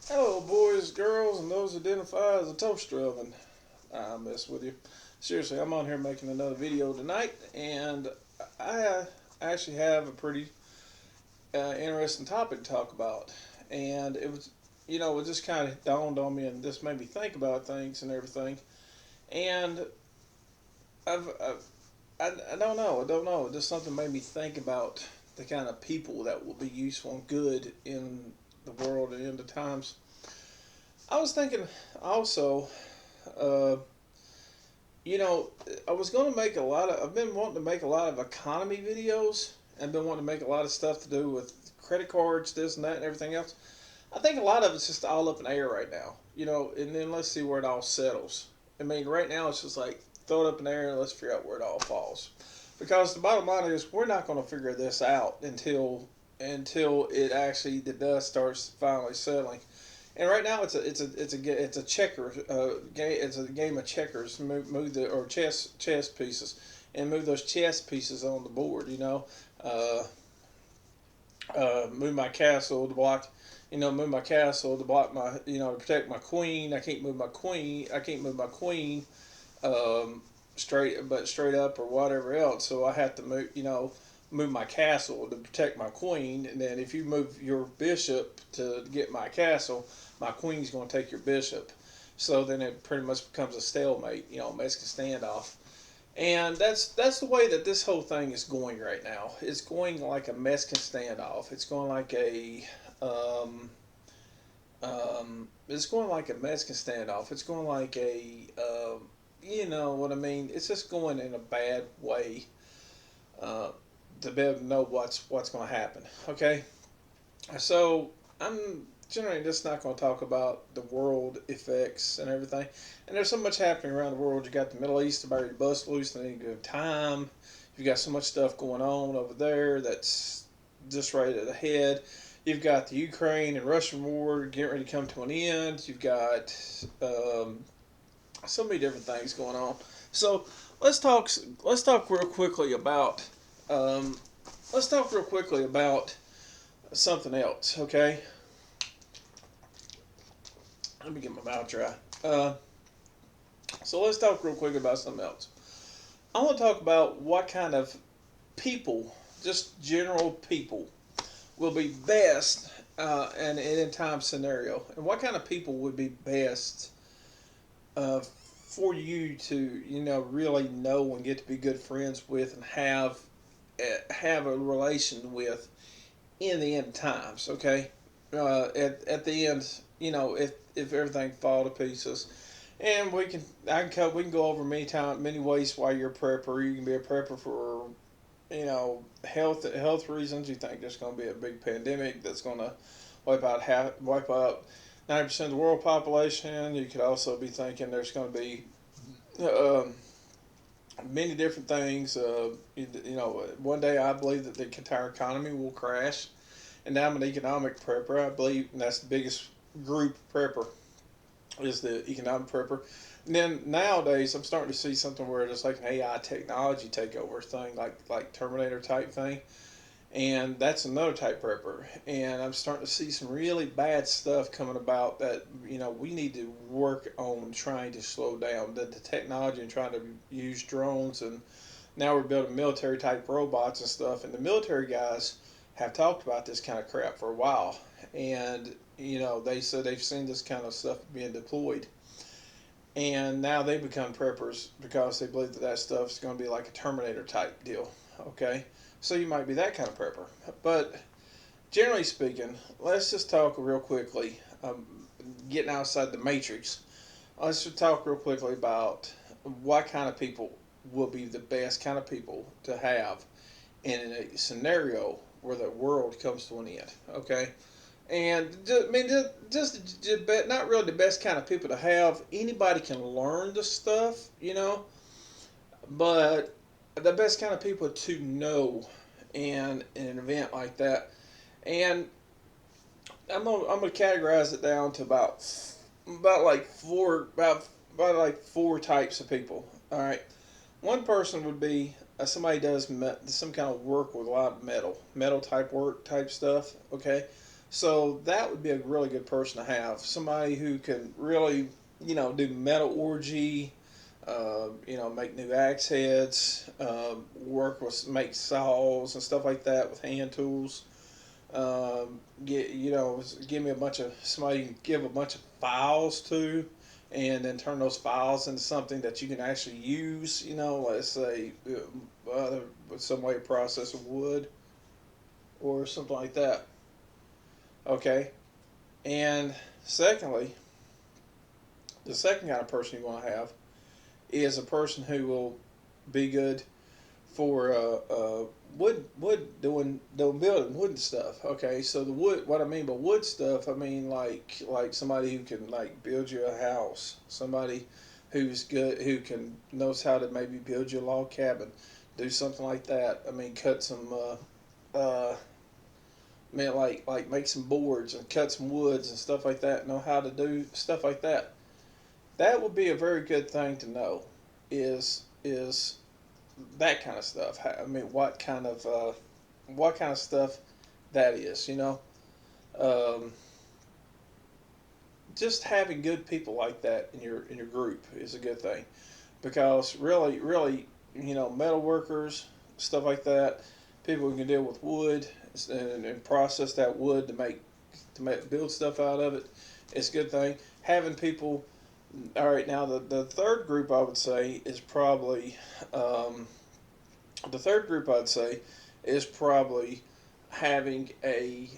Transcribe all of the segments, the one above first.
Hello, boys, girls, and those who identify as a toaster oven. I mess with you. Seriously, I'm on here making another video tonight, and I actually have a pretty interesting topic to talk about. And it just kind of dawned on me and just made me think about things and everything. And I don't know. I don't know. Just something made me think about the kind of people that will be useful and good in the world and in the times. I was thinking also. Uh, You know, I was going to make a lot of. I've been wanting to make a lot of economy videos. I've been wanting to make a lot of stuff to do with credit cards, this and that, and everything else. I think a lot of it's just all up in the air right now. And then let's see where it all settles. I mean, right now it's just like throw it up in the air and let's figure out where it all falls. Because the bottom line is we're not going to figure this out until it actually the dust starts finally settling. And right now it's a checker game. It's a game of checkers. Move the or chess pieces, and move those chess pieces on the board. Uh, move my castle to block. Move my castle to block my. To protect my queen. I can't move my queen. I can't move my queen. Um, straight up or whatever else. So I have to move my castle to protect my queen. And then if you move your bishop to get my castle, my queen's going to take your bishop. So then it pretty much becomes a stalemate, Mexican standoff. And that's the way that this whole thing is going right now. It's going like a Mexican standoff. It's going like a Mexican standoff. It's going like you know what I mean. It's just going in a bad way uh, to be able to know what's going to happen. Okay, so I'm generally just not going to talk about the world effects and everything. And there's so much happening around the world. You got the Middle East about to bust loose in any good time. You've got so much stuff going on over there that's just right ahead. You've got the Ukraine and Russian war getting ready to come to an end. You've got so many different things going on. So let's talk. Let's talk real quickly about. Um, let's talk real quickly about something else. Okay, let me get my mouth dry. Uh, so let's talk real quick about something else. I want to talk about what kind of people, just general people, will be best in an end time scenario, and what kind of people would be best for you to really know and get to be good friends with and have a relation with in the end times. Okay, at the end, if everything fall to pieces, and we can go over many ways why you're a prepper. You can be a prepper for health reasons. You think there's going to be a big pandemic that's going to wipe out 90% of the world population. You could also be thinking there's going to be um, many different things. One day I believe that the entire economy will crash, and I'm an economic prepper. I believe, and that's the biggest group prepper is the economic prepper. And then nowadays, I'm starting to see something where it's like an AI technology takeover thing, like Terminator type thing, and that's another type prepper. And I'm starting to see some really bad stuff coming about that we need to work on trying to slow down the technology and trying to use drones. And now we're building military type robots and stuff. And the military guys have talked about this kind of crap for a while, and they said they've seen this kind of stuff being deployed. And now they become preppers because they believe that that stuff is going to be like a Terminator type deal. Okay, so you might be that kind of prepper. But generally speaking, let's just talk real quickly. Getting outside the matrix, let's just talk real quickly about what kind of people will be the best kind of people to have in a scenario where the world comes to an end. Okay, and just, I mean, just not really the best kind of people to have. Anybody can learn the stuff, but the best kind of people to know in an event like that. And I'm gonna categorize it down to about like four types of people. All right, one person would be somebody does some kind of work with a lot of metal type work type stuff. Okay, So that would be a really good person to have. Somebody who can really, do metallurgy, make new axe heads, make saws and stuff like that with hand tools. Give me a bunch of somebody you can give a bunch of files to, and then turn those files into something that you can actually use. Let's say some way to process wood or something like that. Okay, and secondly, the second kind of person you want to have is a person who will be good for doing building wooden stuff. Okay, so the wood. What I mean by wood stuff, I mean like somebody who can like build you a house. Somebody who's good, who can knows how to maybe build you a log cabin, do something like that. I mean, cut some. Man, like make some boards and cut some woods and stuff like that. Know how to do stuff like that. That would be a very good thing to know. Is that kind of stuff. I mean, what kind of stuff that is. Um, just having good people like that in your group is a good thing, because really, metal workers, stuff like that, people who can deal with wood and process that wood to build stuff out of it, it's a good thing. Having people. All right, now the third group I would say is probably the third group I'd say is probably having a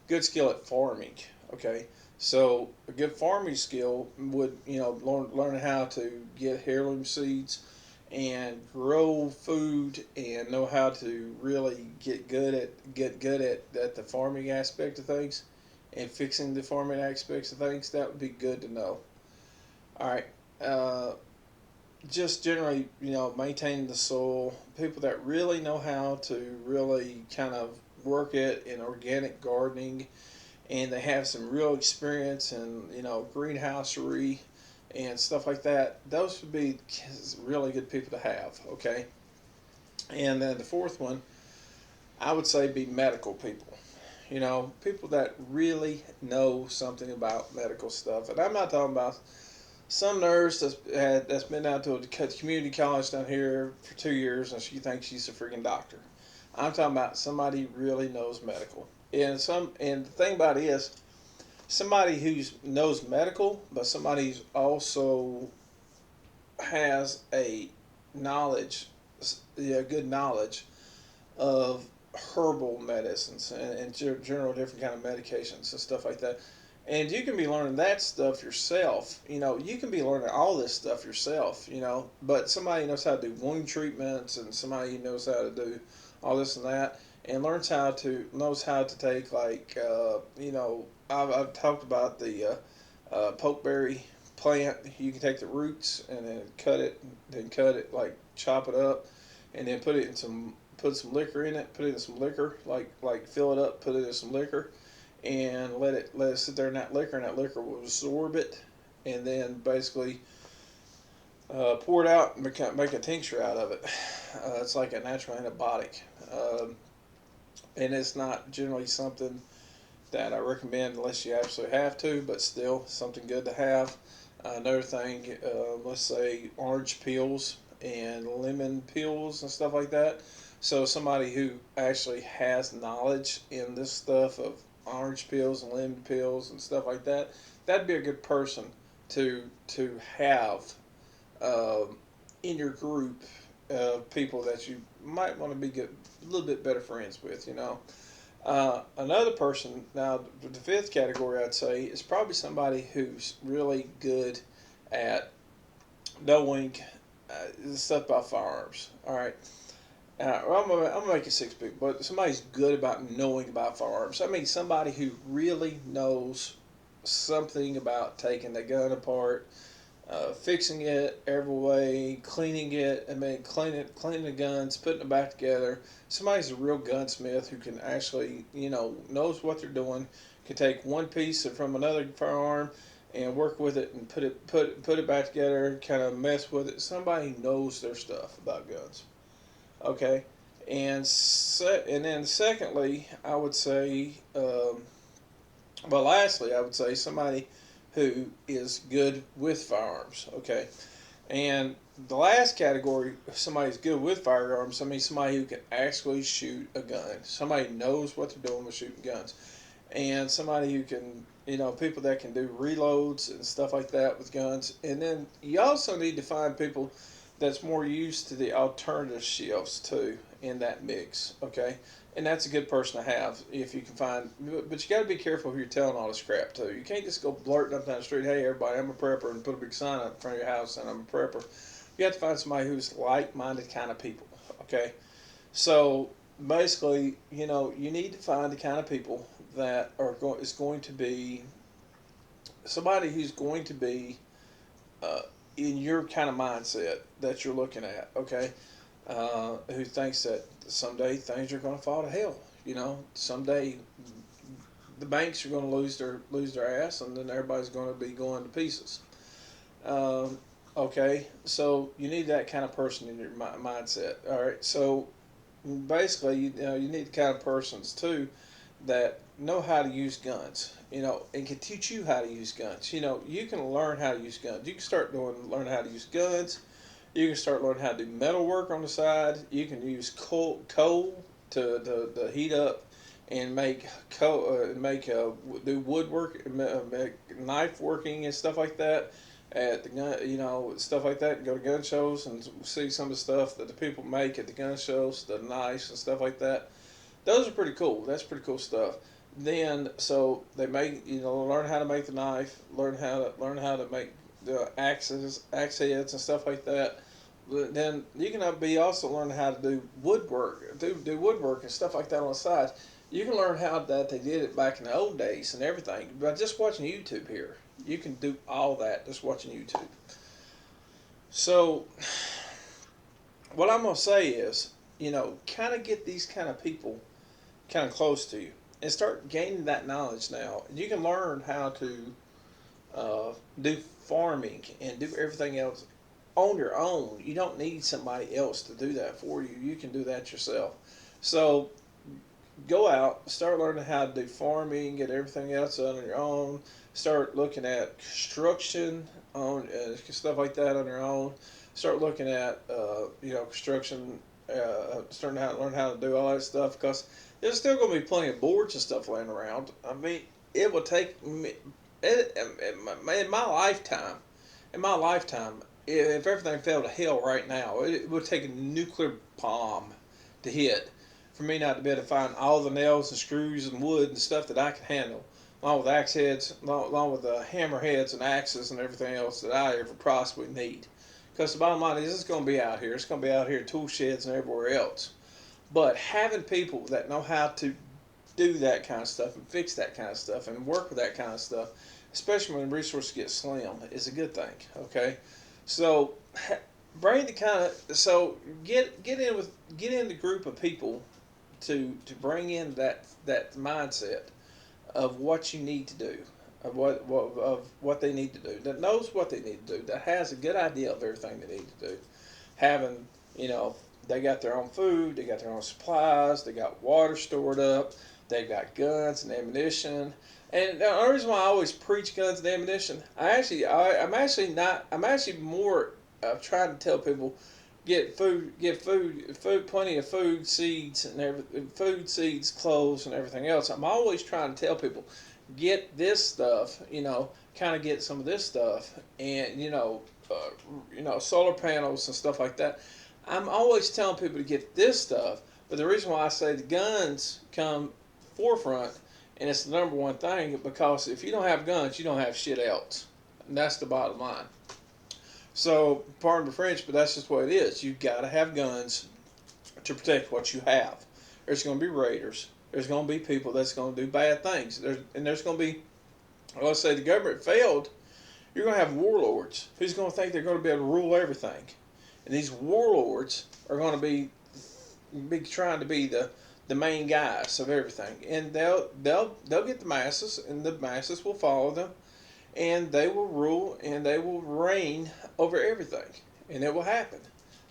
good skill at farming. Okay, so a good farming skill would learn how to get heirloom seeds and grow food and know how to really get good at the farming aspect of things and fixing the farming aspects of things. That would be good to know. All right. Just generally, maintaining the soil. People that really know how to really kind of work it in organic gardening, and they have some real experience in greenhousery and stuff like that. Those would be really good people to have. Okay, and then the fourth one, I would say, be medical people. People that really know something about medical stuff, and I'm not talking about some nurse that's been down to a community college down here for 2 years and she thinks she's a freaking doctor. I'm talking about somebody who really knows medical. And the thing about it is somebody who knows medical, but somebody who's also has a knowledge, good knowledge of herbal medicines and general different kind of medications and stuff like that. And you can be learning that stuff yourself. You can be learning all this stuff yourself. But somebody knows how to do wound treatments, and somebody knows how to do all this and that, and knows how to take I've talked about the pokeberry plant. You can take the roots and then cut it, like chop it up, and then put some liquor in it. Put it in some liquor, like fill it up, put it in some liquor, and let it sit there in that liquor, and that liquor will absorb it, and then basically pour it out and make a tincture out of it. It's like a natural antibiotic, and it's not generally something that I recommend unless you absolutely have to, but still something good to have. Another thing, let's say orange peels and lemon peels and stuff like that. So somebody who actually has knowledge in this stuff of orange peels and lemon peels and stuff like that, that'd be a good person to have in your group of people that you might want to be a little bit better friends with. Another person, now the fifth category I'd say is probably somebody who's really good at knowing stuff about firearms. All right. I'm gonna make it six people, but somebody's good about knowing about firearms. I mean, somebody who really knows something about taking the gun apart, fixing it every way, cleaning it. I mean, cleaning the guns, putting it back together. Somebody's a real gunsmith who can actually, knows what they're doing. Can take one piece from another firearm and work with it and put it back together. Kind of mess with it. Somebody who knows their stuff about guns. Okay, And then secondly, I would say, well, lastly, I would say somebody who is good with firearms. Okay, and the last category, somebody's good with firearms. I mean, somebody who can actually shoot a gun. Somebody knows what they're doing with shooting guns, and somebody who can, people that can do reloads and stuff like that with guns. And then you also need to find people that's more used to the alternative shifts too in that mix. Okay, and that's a good person to have if you can find. But you got to be careful who you're telling all this crap to. You can't just go blurting up down the street, "Hey, everybody, I'm a prepper," and put a big sign up in front of your house and I'm a prepper. You have to find somebody who's like-minded kind of people. Okay, so basically, you need to find the kind of people that is going to be somebody who's going to be uh, in your kind of mindset that you're looking at. Okay, who thinks that someday things are going to fall to hell. Someday the banks are going to lose their ass, and then everybody's going to be going to pieces. Um, okay, so you need that kind of person in your mindset. All right, so basically, you need the kind of persons too that know how to use guns, and can teach you how to use guns. You can learn how to use guns. You can learn how to use guns. You can start learning how to do metal work on the side. You can use coal to heat up and make do woodwork, make knife working and stuff like that. At the gun, stuff like that. Go to gun shows and see some of the stuff that the people make at the gun shows, the knives and stuff like that. Those are pretty cool. That's pretty cool stuff. Then, so they make learn how to make the knife, learn how to make the axe heads and stuff like that. Then you can be also learn how to do woodwork, do woodwork and stuff like that on the side. You can learn how that they did it back in the old days and everything by just watching YouTube here. You can do all that just watching YouTube. So what I'm gonna say is, kind of get these kind of people kind of close to you and start gaining that knowledge now. You can learn how to do farming and do everything else on your own. You don't need somebody else to do that for you. You can do that yourself. So go out, start learning how to do farming, get everything else done on your own. Start looking at construction on stuff like that on your own. Start looking at construction, starting to learn how to do all that stuff because there's still going to be plenty of boards and stuff laying around. I mean, it will take me in my lifetime. In my lifetime, if everything fell to hell right now, it would take a nuclear bomb to hit for me not to be able to find all the nails and screws and wood and stuff that I can handle, along with axe heads, along with the hammer heads and axes and everything else that I ever possibly need. Because the bottom line is, it's going to be out here. It's going to be out here, tool sheds and everywhere else. But having people that know how to do that kind of stuff and fix that kind of stuff and work with that kind of stuff, especially when resources get slim, is a good thing. Okay, so bring the kind of get in the group of people to bring in that mindset of what you need to do, of what they need to do, that knows what they need to do, that has a good idea of everything they need to do. Having, they got their own food, they got their own supplies, they got water stored up, they've got guns and ammunition. And the only reason why I always preach guns and ammunition, I'm actually more of trying to tell people get food, plenty of food, seeds, and food, seeds, clothes, and everything else. I'm always trying to tell people, get this stuff, kind of get some of this stuff, and solar panels and stuff like that. I'm always telling people to get this stuff, but the reason why I say the guns come forefront, and it's the number one thing, because if you don't have guns, you don't have shit else, and that's the bottom line. So, pardon the French, but that's just what it is. You've got to have guns to protect what you have. There's going to be raiders. There's going to be people that's going to do bad things. There's going to be, let's say the government failed, you're going to have warlords who's going to think they're going to be able to rule everything. And these warlords are going to be trying to be the main guys of everything. And they'll get the masses, and the masses will follow them. And they will rule and they will reign over everything. And it will happen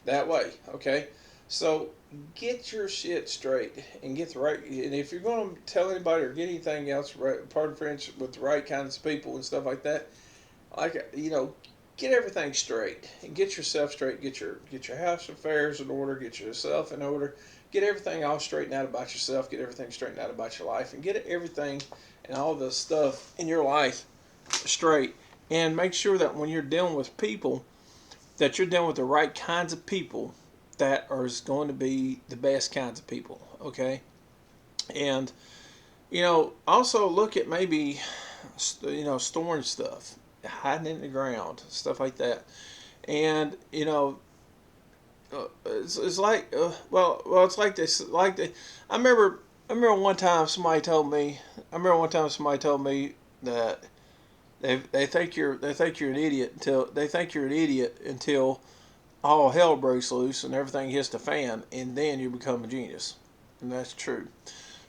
that way, okay? So get your shit straight and get the right. And if you're going to tell anybody or get anything else, right, pardon French, with the right kinds of people and stuff like that, like get everything straight and get yourself straight. Get your house affairs in order. Get yourself in order. Get everything all straightened out about yourself. Get everything straightened out about your life, and get everything and all the stuff in your life straight. And make sure that when you're dealing with people, that you're dealing with the right kinds of people that are going to be the best kinds of people. Okay, and also look at maybe storing stuff, hiding it in the ground, stuff like that. And it's like it's like this. Like I remember one time somebody told me. That they think you're an idiot until all hell breaks loose and everything hits the fan, and then you become a genius. And that's true.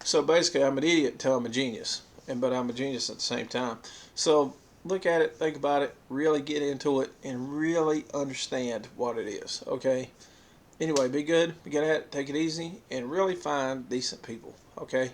So basically, I'm an idiot until I'm a genius, but I'm a genius at the same time. So look at it, think about it, really get into it, and really understand what it is. Okay. Anyway, be good, get at it, take it easy, and really find decent people. Okay.